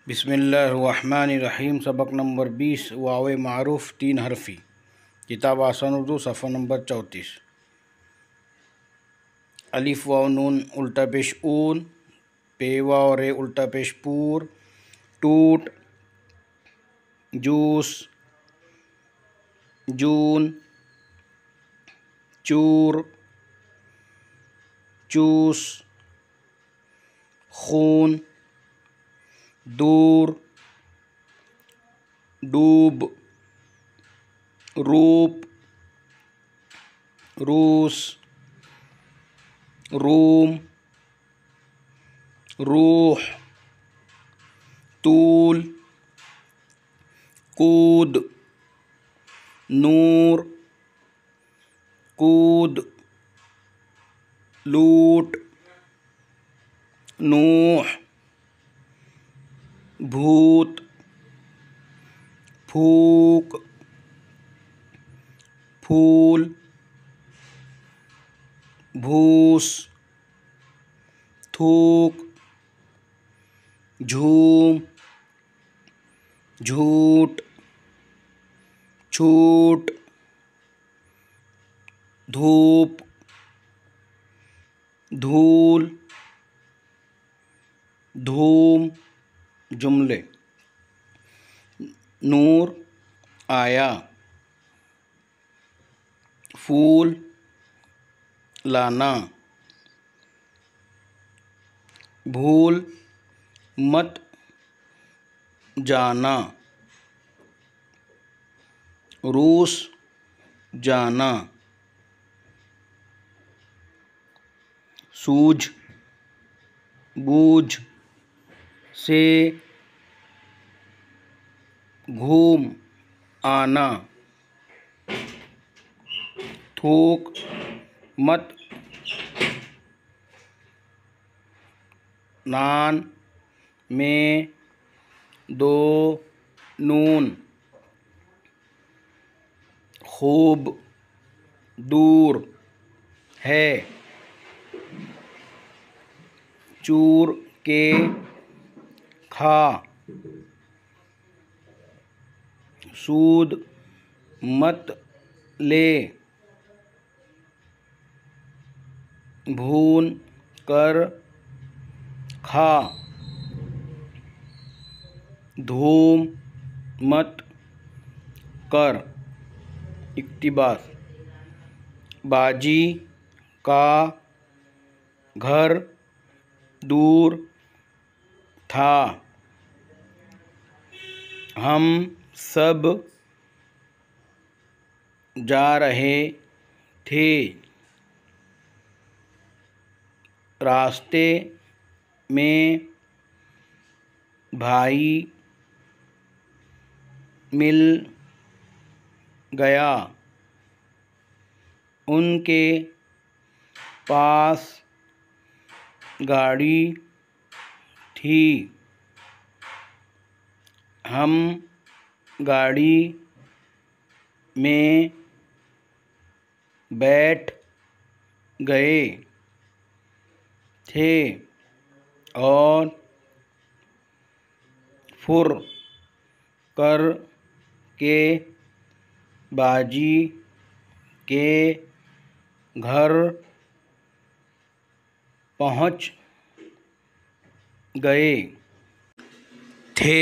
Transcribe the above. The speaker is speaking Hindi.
बिस्मिल्लाहिर्रहमानिर्रहीम। सबक नंबर 20 वाव मारूफ 3 हरफी। किताब आसान उर्दू सफ़ा नंबर 34। अलिफ वाव नून उल्टा पेश ऊन, पे वाव रे उल्टा पेश पूर, टूट, जूस, जून, चूर, चूस, खून, दूर, डूब, रूप, रूस, रूम, रूह, तूल, कूद, नूर, कूद, लूट, नूह, भूत, फूक, फूल, भूस, थूक, झूम, झूठ, छूट, धूप, धूल, धूम। जुमले। नूर आया, फूल लाना, भूल मत जाना, रूस जाना, सूझ बूझ से घूम आना, थूक मत नान में दो नून, खूब दूर है, चूर के खा, सूद मत ले, भून कर खा, धूम मत कर। इक्तिबास। बाजी का घर दूर था, हम सब जा रहे थे, रास्ते में भाई मिल गया, उनके पास गाड़ी थी, हम गाड़ी में बैठ गए थे और फुर कर के बाजी के घर पहुंच गए थे।